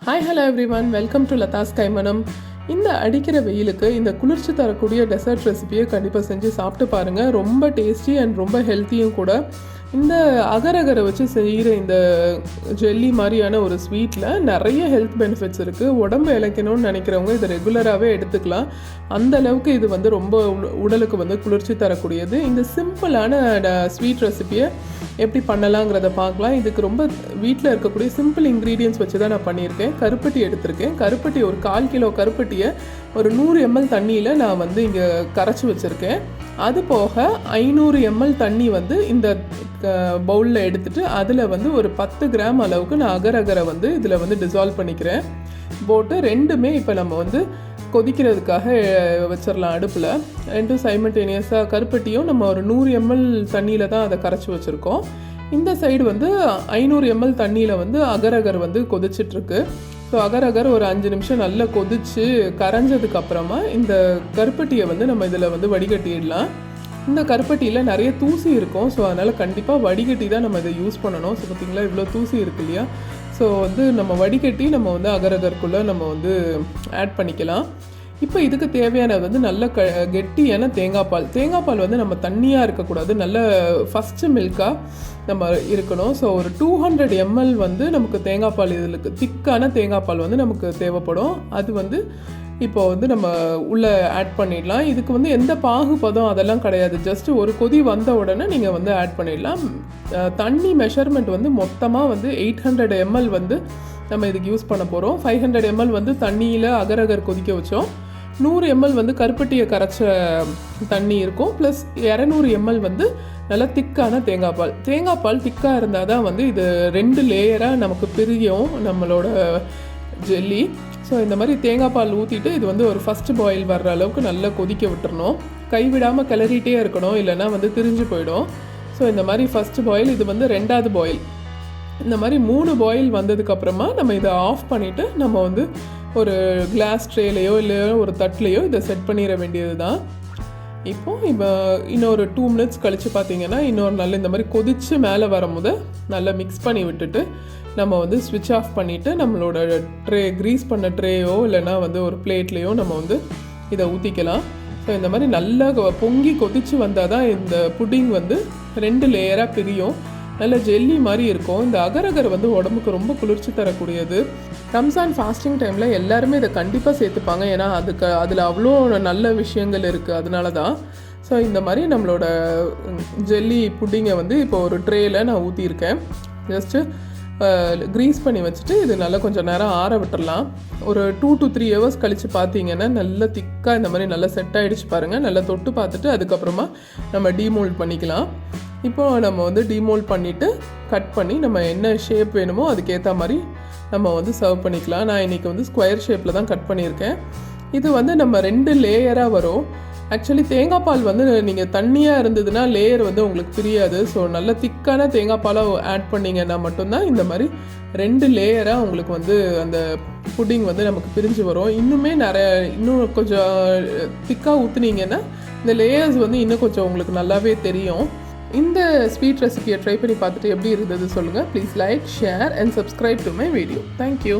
Hi hello everyone, welcome to Latha's கைமனம். இந்த அடிக்கிற வெயிலுக்கு இந்த குளிர்ச்சி தரக்கூடிய டெசர்ட் ரெசிபியை கண்டிப்பாக செஞ்சு சாப்பிட்டு பாருங்கள். ரொம்ப டேஸ்டி அண்ட் ரொம்ப ஹெல்த்தியும் கூட. இந்த அகர் அகரை வச்சு செய்கிற இந்த ஜெல்லி மாதிரியான ஒரு ஸ்வீட்டில் நிறைய ஹெல்த் பெனிஃபிட்ஸ் இருக்குது. உடம்பு இழைக்கணும்னு நினைக்கிறவங்க இதை ரெகுலராகவே எடுத்துக்கலாம். அந்த அளவுக்கு இது வந்து ரொம்ப உடலுக்கு வந்து குளிர்ச்சி தரக்கூடியது. இந்த சிம்பிளான ஸ்வீட் ரெசிபியை எப்படி பண்ணலாங்கிறத பார்க்கலாம். இதுக்கு ரொம்ப வீட்டில் இருக்கக்கூடிய சிம்பிள் இன்க்ரீடியன்ஸ் வச்சு தான் நான் பண்ணியிருக்கேன். கருப்பட்டி எடுத்திருக்கேன். கருப்பட்டி ஒரு 1/4 கிலோ கருப்பட்டியை ஒரு 100 ml தண்ணியில் நான் வந்து இங்கே கரைச்சி வச்சுருக்கேன். அது போக 500 ml தண்ணி வந்து இந்த பவுலில் எடுத்துகிட்டு அதில் வந்து ஒரு 10 கிராம் அளவுக்கு நான் அகர் அகரை வந்து இதில் வந்து டிசால்வ் பண்ணிக்கிறேன். போட்டு ரெண்டுமே இப்போ நம்ம வந்து கொதிக்கிறதுக்காக வச்சிடலாம் அடுப்பில். ரெண்டும் சைமல்டேனியஸாக கருப்பட்டியும் நம்ம ஒரு 100 ml தண்ணியில் தான் அதை கரைச்சி வச்சுருக்கோம். இந்த சைடு வந்து 500 ml தண்ணியில் வந்து அகர் அகர் வந்து கொதிச்சிட்ருக்கு. ஸோ அகர் அகர் ஒரு 5 நிமிஷம் நல்லா கொதித்து கரைஞ்சதுக்கப்புறமா இந்த கருப்பட்டியை வந்து நம்ம இதில் வந்து வடிகட்டிடலாம். இந்த கருப்பட்டியில் நிறைய தூசி இருக்கும். ஸோ அதனால் கண்டிப்பாக வடிகட்டி தான் நம்ம இதை யூஸ் பண்ணணும். ஸோ பார்த்திங்களா இவ்வளோ தூசி இருக்கு இல்லையா? ஸோ வந்து நம்ம வடிகட்டி நம்ம வந்து அகர் அகருக்குள்ளே நம்ம வந்து ஆட் பண்ணிக்கலாம். இப்போ இதுக்கு தேவையானது வந்து நல்ல கெட்டியான தேங்காய் பால் வந்து நம்ம தண்ணியாக இருக்கக்கூடாது, நல்ல ஃபஸ்ட்டு மில்காக நம்ம இருக்கணும். ஸோ ஒரு 200 ml வந்து நமக்கு தேங்காய் பால், இதில் திக்கான தேங்காய் பால் வந்து நமக்கு தேவைப்படும். அது வந்து இப்போ வந்து நம்ம உள்ளே ஆட் பண்ணிடலாம். இதுக்கு வந்து எந்த பாகுபதம் அதெல்லாம் கிடையாது. ஜஸ்ட்டு ஒரு கொதி வந்த உடனே நீங்கள் வந்து ஆட் பண்ணிடலாம். தண்ணி மெஷர்மெண்ட் வந்து மொத்தமாக வந்து 800 ml வந்து நம்ம இதுக்கு யூஸ் பண்ண போகிறோம். 500 ml வந்து தண்ணியில் அகர் அகர் கொதிக்க வச்சோம். 100 ml வந்து கருப்பட்டியை கரைச்ச தண்ணி இருக்கும். ப்ளஸ் 200 ml வந்து நல்லா திக்கான தேங்காய் பால் திக்காக இருந்தால் தான் வந்து இது 2 லேயராக நமக்கு பிரியும் நம்மளோட ஜெல்லி. ஸோ இந்த மாதிரி தேங்காய் பால் ஊற்றிட்டு இது வந்து ஒரு ஃபஸ்ட்டு பாயில் வர்ற அளவுக்கு நல்லா கொதிக்க விட்டுறணும். கைவிடாமல் கிளறிட்டே இருக்கணும், இல்லைன்னா வந்து திரிஞ்சு போயிடும். ஸோ இந்த மாதிரி ஃபஸ்ட்டு பாயில், இது வந்து 2வது பாயில். இந்த மாதிரி 3 பாயில் வந்ததுக்கப்புறமா நம்ம இதை ஆஃப் பண்ணிவிட்டு நம்ம வந்து ஒரு கிளாஸ் ட்ரேலையோ இல்லை ஒரு தட்டிலையோ இதை செட் பண்ணிட வேண்டியது தான். இப்போது இன்னொரு 2 மினிட்ஸ் கழித்து பார்த்திங்கன்னா இன்னொரு நல்ல இந்த மாதிரி கொதித்து மேலே வரும்போது நல்லா மிக்ஸ் பண்ணி விட்டுட்டு நம்ம வந்து ஸ்விட்ச் ஆஃப் பண்ணிவிட்டு நம்மளோட க்ரீஸ் பண்ண ட்ரேயோ இல்லைனா வந்து ஒரு பிளேட்லேயோ நம்ம வந்து இதை ஊற்றிக்கலாம். ஸோ இந்த மாதிரி நல்லா பொங்கி கொதித்து வந்தால் தான் இந்த புட்டிங் வந்து 2 லேயராக பிரியும், நல்ல ஜெல்லி மாதிரி இருக்கும். இந்த அகர் அகர் வந்து உடம்புக்கு ரொம்ப குளிர்ச்சி தரக்கூடியது. ரம்ஜான் ஃபாஸ்டிங் டைமில் எல்லாருமே இதை கண்டிப்பாக சேர்த்துப்பாங்க. ஏன்னா அதில் அவ்வளோ நல்ல விஷயங்கள் இருக்குது, அதனால தான். ஸோ இந்த மாதிரி நம்மளோட ஜெல்லி புட்டிங்கை வந்து இப்போ ஒரு ட்ரேயில் நான் ஊற்றியிருக்கேன். ஜஸ்ட்டு க்ரீஸ் பண்ணி வச்சுட்டு இது நல்லா கொஞ்சம் நேரம் ஆற விட்டுடலாம். ஒரு 2 to 3 hours கழித்து பார்த்தீங்கன்னா நல்லா திக்காக இந்த மாதிரி நல்லா செட் ஆகிடுச்சு பாருங்கள். நல்லா தொட்டு பார்த்துட்டு அதுக்கப்புறமா நம்ம டீமோல்ட் பண்ணிக்கலாம். இப்போது நம்ம வந்து டீமோல்ட் பண்ணிவிட்டு கட் பண்ணி நம்ம என்ன ஷேப் வேணுமோ அதுக்கேற்ற மாதிரி நம்ம வந்து சர்வ் பண்ணிக்கலாம். நான் இன்றைக்கி வந்து ஸ்கொயர் ஷேப்பில் தான் கட் பண்ணியிருக்கேன். இது வந்து நம்ம 2 லேயராக வரும். ஆக்சுவலி தேங்காய் பால் வந்து நீங்கள் தண்ணியாக இருந்ததுன்னா லேயர் வந்து உங்களுக்கு பிரியாது. ஸோ நல்ல திக்கான தேங்காய் பாலை ஆட் பண்ணிங்கன்னா மட்டும்தான் இந்த மாதிரி 2 லேயராக உங்களுக்கு வந்து அந்த புட்டிங் வந்து நமக்கு பிரிஞ்சு வரும். இன்னும் கொஞ்சம் திக்காக ஊற்றுனீங்கன்னா இந்த லேயர்ஸ் வந்து இன்னும் கொஞ்சம் உங்களுக்கு நல்லாவே தெரியும். இந்த ஸ்வீட் ரெசிபியை ட்ரை பண்ணி பார்த்துட்டு எப்படி இருந்தது சொல்லுங்கள். Please like, share and subscribe to my video. Thank you.